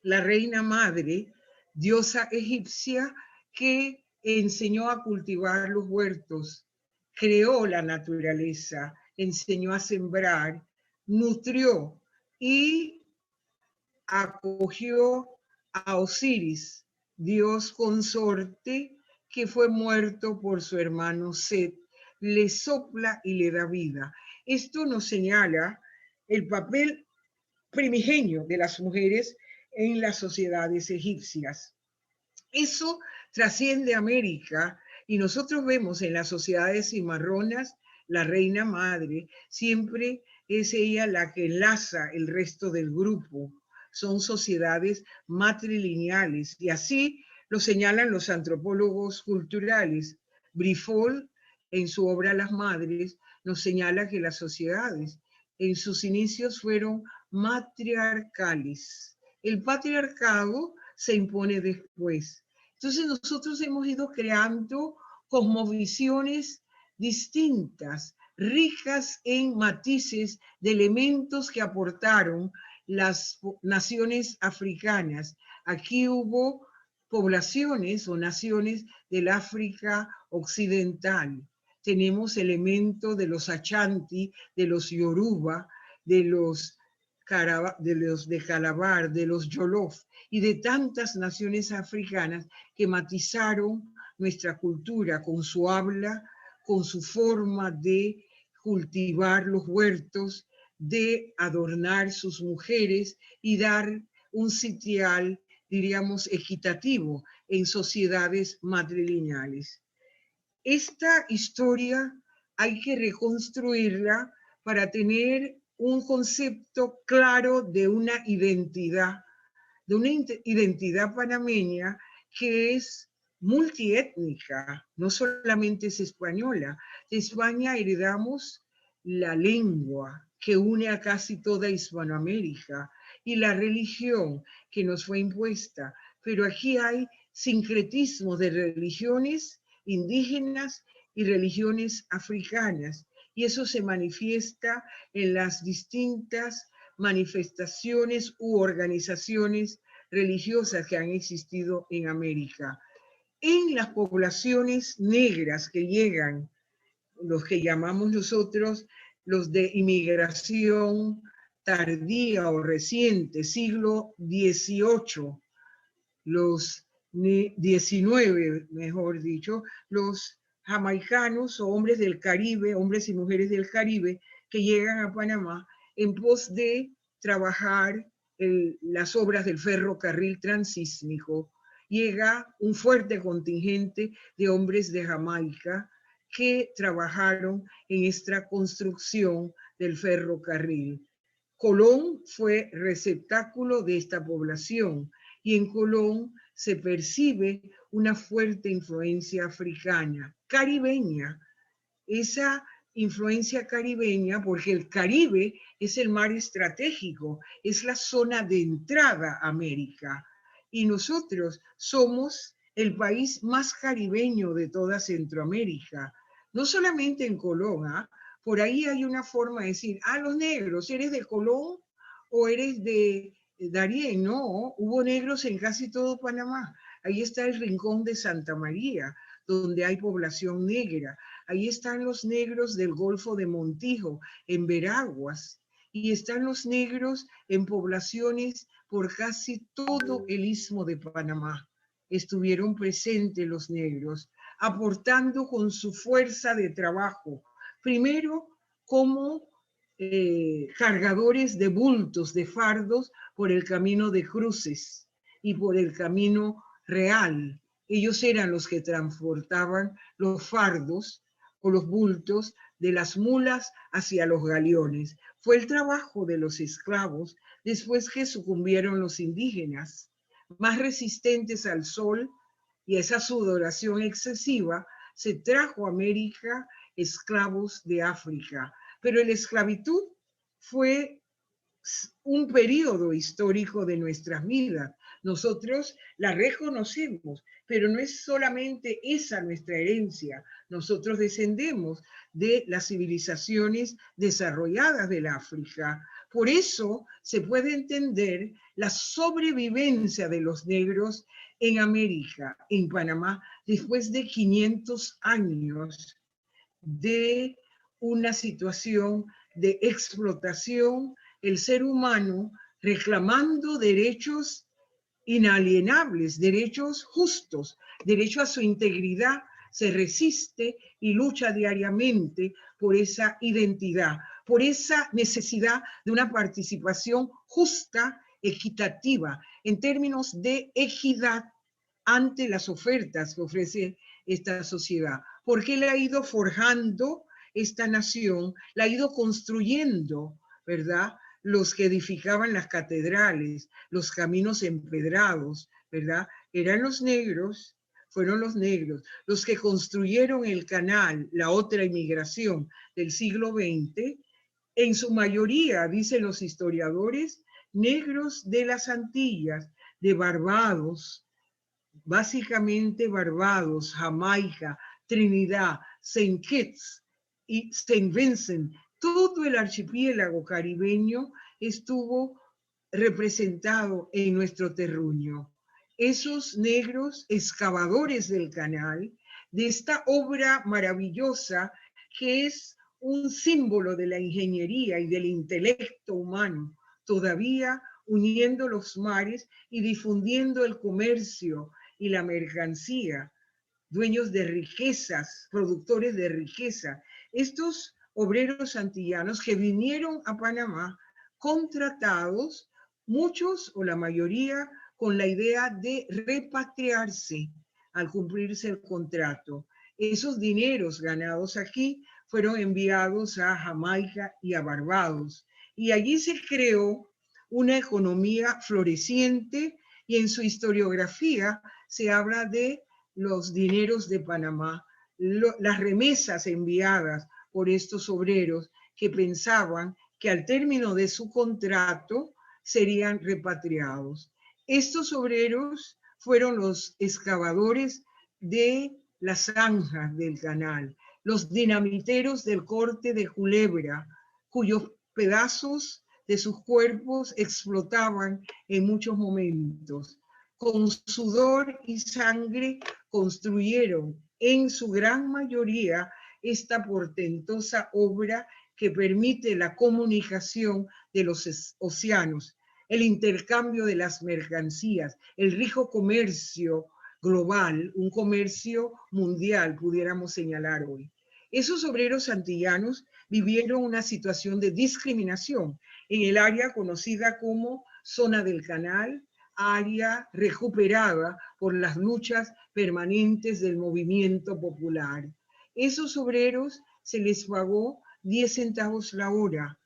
la reina madre, diosa egipcia que enseñó a cultivar los huertos, creó la naturaleza, enseñó a sembrar, nutrió y acogió a Osiris, dios consorte que fue muerto por su hermano Set, le sopla y le da vida. Esto nos señala el papel primigenio de las mujeres en las sociedades egipcias. Eso trasciende América y nosotros vemos en las sociedades cimarronas la reina madre, siempre es ella la que enlaza el resto del grupo. Son sociedades matrilineales y así lo señalan los antropólogos culturales. Brifol, en su obra Las Madres, nos señala que las sociedades en sus inicios fueron matriarcales. El patriarcado se impone después. Entonces nosotros hemos ido creando cosmovisiones distintas, ricas en matices de elementos que aportaron las naciones africanas. Aquí hubo poblaciones o naciones del África occidental. Tenemos elementos de los Ashanti, de los Yoruba, de los de Calabar, de los Yolof y de tantas naciones africanas que matizaron nuestra cultura con su habla, con su forma de cultivar los huertos, de adornar sus mujeres y dar un sitial, diríamos, equitativo en sociedades matrilineales. Esta historia hay que reconstruirla para tener un concepto claro de una identidad panameña que es multiétnica, no solamente es española. De España heredamos la lengua que une a casi toda Hispanoamérica y la religión que nos fue impuesta, pero aquí hay sincretismo de religiones indígenas y religiones africanas, y eso se manifiesta en las distintas manifestaciones u organizaciones religiosas que han existido en América. En las poblaciones negras que llegan, los que llamamos nosotros los de inmigración tardía o reciente, siglo XVIII, los 19, mejor dicho, los jamaicanos o hombres del Caribe, hombres y mujeres del Caribe, que llegan a Panamá en pos de trabajar las obras del ferrocarril transísmico. Llega un fuerte contingente de hombres de Jamaica que trabajaron en esta construcción del ferrocarril. Colón fue receptáculo de esta población y en Colón se percibe una fuerte influencia africana, caribeña. Esa influencia caribeña, porque el Caribe es el mar estratégico, es la zona de entrada a América. Y nosotros somos el país más caribeño de toda Centroamérica. No solamente en Colón, por ahí hay una forma de decir, los negros, ¿eres de Colón o eres de Darién? No, hubo negros en casi todo Panamá. Ahí está el Rincón de Santa María, donde hay población negra. Ahí están los negros del Golfo de Montijo, en Veraguas. Y están los negros en poblaciones por casi todo el istmo de Panamá. Estuvieron presentes los negros, aportando con su fuerza de trabajo, primero como cargadores de bultos, de fardos, por el camino de Cruces y por el camino real. Ellos eran los que transportaban los fardos o los bultos de las mulas hacia los galeones. Fue el trabajo de los esclavos después que sucumbieron los indígenas, más resistentes al sol y a esa sudoración excesiva. Se trajo a América esclavos de África, pero la esclavitud fue un periodo histórico de nuestras vidas. Nosotros la reconocemos, pero no es solamente esa nuestra herencia. Nosotros descendemos de las civilizaciones desarrolladas del África. Por eso se puede entender la sobrevivencia de los negros en América, en Panamá, después de 500 años de una situación de explotación, el ser humano reclamando derechos inalienables, derechos justos, derecho a su integridad, se resiste y lucha diariamente por esa identidad, por esa necesidad de una participación justa, equitativa, en términos de equidad ante las ofertas que ofrece esta sociedad. Porque él ha ido forjando esta nación, la ha ido construyendo, ¿verdad? Los que edificaban las catedrales, los caminos empedrados, ¿verdad? Eran los negros, fueron los negros, los que construyeron el canal, la otra inmigración del siglo XX, en su mayoría, dicen los historiadores, negros de las Antillas, de Barbados, básicamente Barbados, Jamaica, Trinidad, Saint Kitts y Saint Vincent. Todo el archipiélago caribeño estuvo representado en nuestro terruño. Esos negros excavadores del canal, de esta obra maravillosa que es un símbolo de la ingeniería y del intelecto humano, todavía uniendo los mares y difundiendo el comercio y la mercancía, dueños de riquezas, productores de riqueza. Estos obreros antillanos que vinieron a Panamá contratados, muchos o la mayoría, con la idea de repatriarse al cumplirse el contrato. Esos dineros ganados aquí fueron enviados a Jamaica y a Barbados. Y allí se creó una economía floreciente y en su historiografía se habla de los dineros de Panamá, las remesas enviadas por estos obreros que pensaban que al término de su contrato serían repatriados. Estos obreros fueron los excavadores de las zanjas del canal, los dinamiteros del corte de Culebra, cuyos pedazos de sus cuerpos explotaban en muchos momentos. Con sudor y sangre construyeron en su gran mayoría esta portentosa obra que permite la comunicación de los océanos, el intercambio de las mercancías, el rico comercio global, un comercio mundial, pudiéramos señalar hoy. Esos obreros antillanos vivieron una situación de discriminación en el área conocida como Zona del Canal, área recuperada por las luchas permanentes del movimiento popular. Esos obreros se les pagó 10 centavos la hora.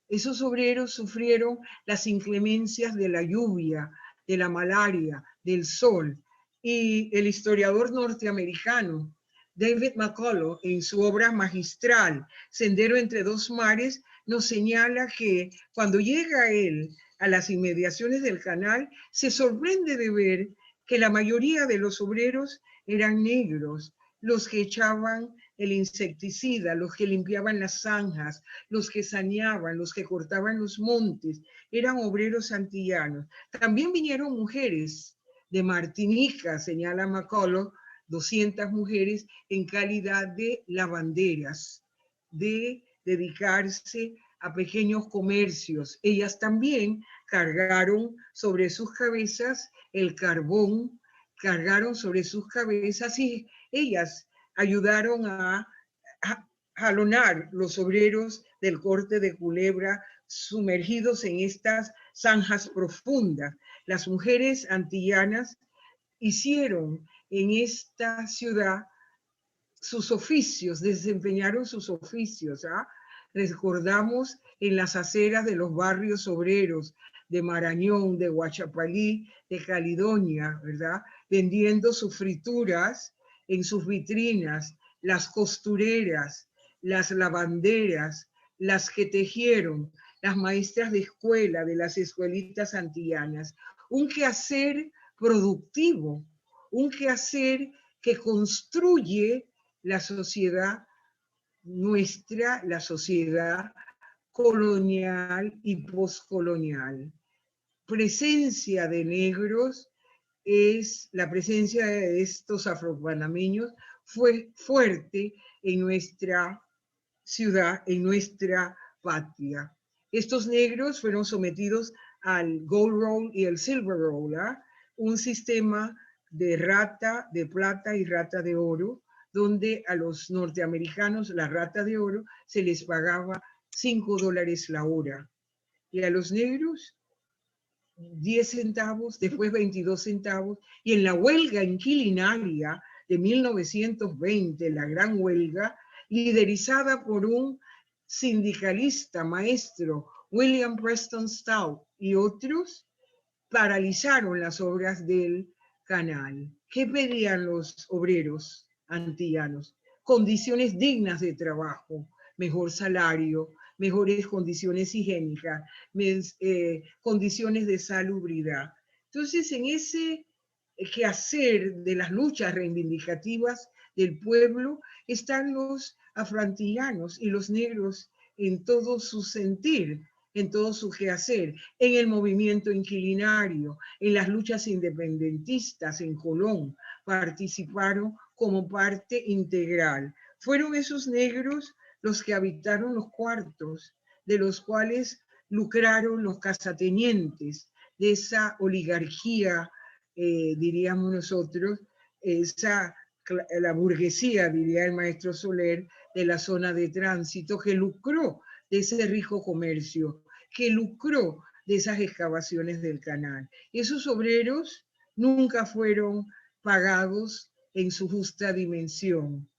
Esos obreros sufrieron las inclemencias de la lluvia, de la malaria, del sol. Y el historiador norteamericano David McCullough, en su obra magistral, Sendero entre dos mares, nos señala que cuando llega él a las inmediaciones del canal, se sorprende de ver que la mayoría de los obreros eran negros, los que echaban el insecticida, los que limpiaban las zanjas, los que saneaban, los que cortaban los montes, eran obreros antillanos. También vinieron mujeres de Martinica, señala McCullough, 200 mujeres en calidad de lavanderas, de dedicarse a pequeños comercios. Ellas también cargaron sobre sus cabezas el carbón, cargaron sobre sus cabezas y ellas ayudaron a jalonar los obreros del corte de Culebra sumergidos en estas zanjas profundas. Las mujeres antillanas hicieron en esta ciudad sus oficios, desempeñaron sus oficios. Recordamos en las aceras de los barrios obreros de Marañón, de Huachapalí, de Caledonia, ¿verdad? Vendiendo sus frituras en sus vitrinas, las costureras, las lavanderas, las que tejieron, las maestras de escuela de las escuelitas antillanas. Un quehacer productivo, un quehacer que construye la sociedad nuestra, la sociedad colonial y poscolonial. Presencia de negros es la presencia de estos afropanameños fue fuerte en nuestra ciudad, en nuestra patria. Estos negros fueron sometidos al Gold Roll y el Silver Roll, un sistema de rata de plata y rata de oro, donde a los norteamericanos la rata de oro se les pagaba $5 la hora y a los negros 10 centavos, después 22 centavos, y en la huelga inquilinaria de 1920, la gran huelga, liderizada por un sindicalista maestro, William Preston Stout, y otros, paralizaron las obras del canal. ¿Qué pedían los obreros antillanos? Condiciones dignas de trabajo, mejor salario, mejores condiciones higiénicas, condiciones de salubridad. Entonces, en ese quehacer de las luchas reivindicativas del pueblo están los afroantillanos y los negros en todo su sentir, en todo su quehacer, en el movimiento inquilinario, en las luchas independentistas en Colón, participaron como parte integral. Fueron esos negros los que habitaron los cuartos, de los cuales lucraron los casatenientes de esa oligarquía, diríamos nosotros, la burguesía, diría el maestro Soler, de la zona de tránsito, que lucró de ese rico comercio, que lucró de esas excavaciones del canal. Esos obreros nunca fueron pagados en su justa dimensión.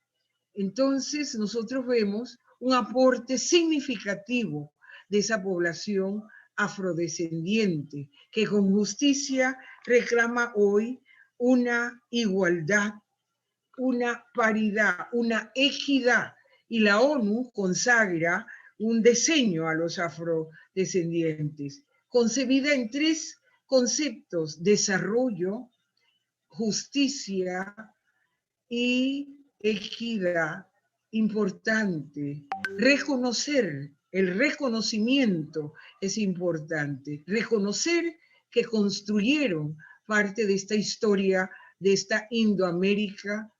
Entonces nosotros vemos un aporte significativo de esa población afrodescendiente que con justicia reclama hoy una igualdad, una paridad, una equidad, y la ONU consagra un diseño a los afrodescendientes, concebida en 3 conceptos: desarrollo, justicia y equidad. Importante. Reconocer, el reconocimiento es importante. Reconocer que construyeron parte de esta historia, de esta Indoamérica,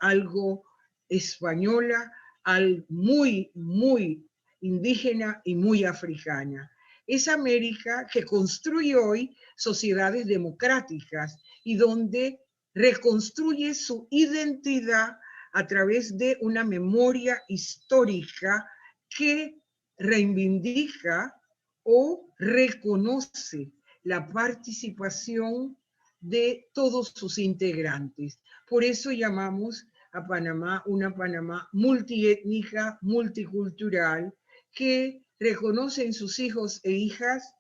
algo española, algo muy, muy indígena y muy africana. Es América que construye hoy sociedades democráticas y donde reconstruye su identidad a través de una memoria histórica que reivindica o reconoce la participación de todos sus integrantes. Por eso llamamos a Panamá una Panamá multiétnica, multicultural, que reconoce en sus hijos e hijas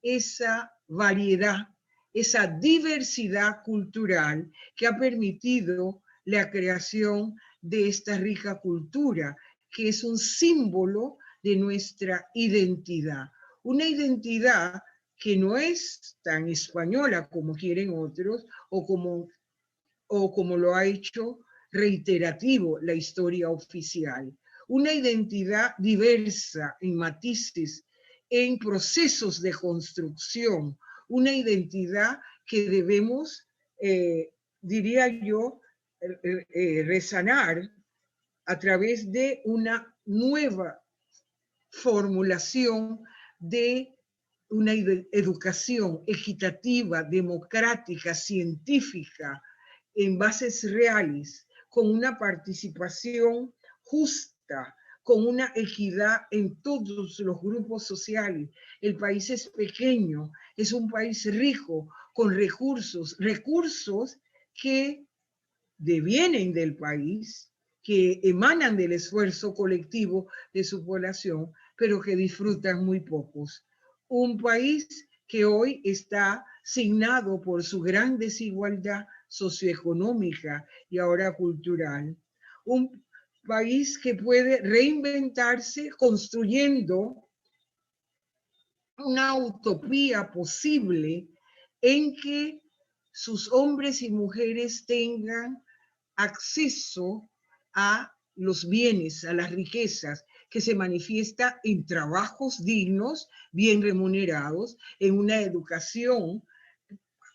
esa variedad, esa diversidad cultural que ha permitido la creación de esta rica cultura, que es un símbolo de nuestra identidad. Una identidad que no es tan española como quieren otros, o como lo ha hecho reiterativo la historia oficial. Una identidad diversa en matices, en procesos de construcción, una identidad que debemos, diría yo, resanar a través de una nueva formulación de una educación equitativa, democrática, científica, en bases reales, con una participación justa, con una equidad en todos los grupos sociales. El país es pequeño, es un país rico, con recursos que devienen del país, que emanan del esfuerzo colectivo de su población, pero que disfrutan muy pocos. Un país que hoy está signado por su gran desigualdad socioeconómica y ahora cultural. Un país que puede reinventarse construyendo una utopía posible en que sus hombres y mujeres tengan acceso a los bienes, a las riquezas, que se manifiesta en trabajos dignos, bien remunerados, en una educación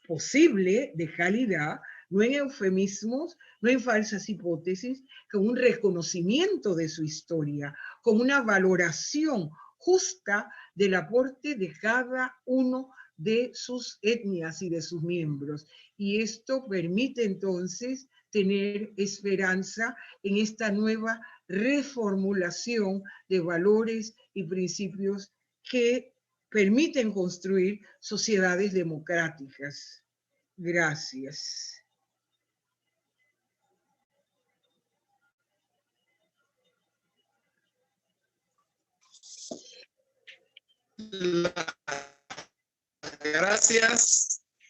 posible de calidad, no en eufemismos, no en falsas hipótesis, con un reconocimiento de su historia, con una valoración justa del aporte de cada uno de sus etnias y de sus miembros. Y esto permite entonces tener esperanza en esta nueva reformulación de valores y principios que permiten construir sociedades democráticas. Gracias.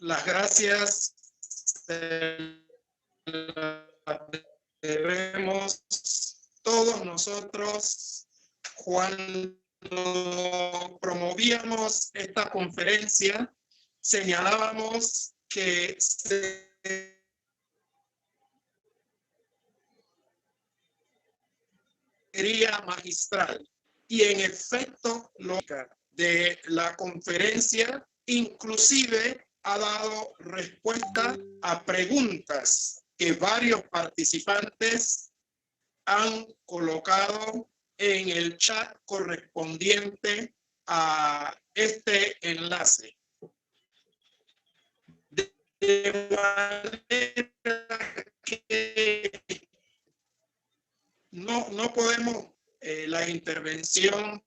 Las gracias debemos todos nosotros cuando promovíamos esta conferencia. Señalábamos que sería magistral y en efecto lógica de la conferencia, inclusive ha dado respuesta a preguntas que varios participantes han colocado en el chat correspondiente a este enlace. De manera que no podemos la intervención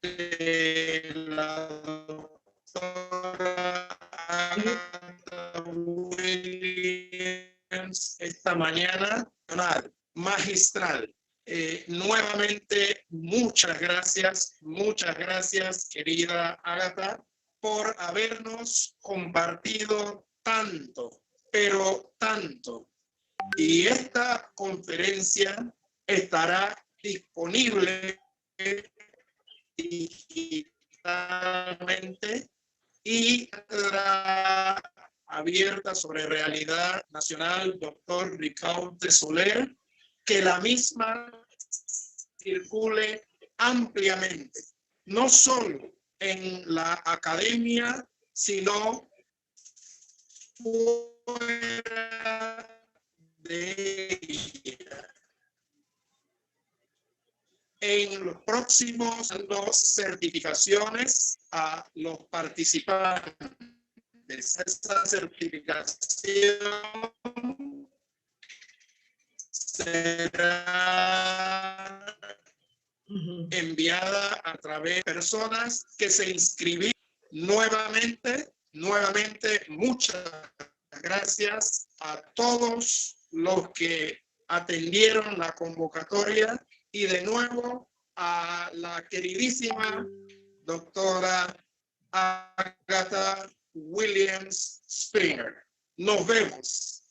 de la doctora Williams esta mañana, magistral. Nuevamente, muchas gracias, querida Ágata, por habernos compartido tanto, pero tanto. Y esta conferencia estará disponible digitalmente y estará abierta sobre realidad nacional, doctor Ricaurte Soler, que la misma circule ampliamente, no solo en la academia, sino fuera de ella. En los próximos dos certificaciones a los participantes. Esta certificación será enviada a través de personas que se inscribieron. Nuevamente, muchas gracias a todos los que atendieron la convocatoria y de nuevo a la queridísima doctora Ágata Williams Springer. Nos vemos.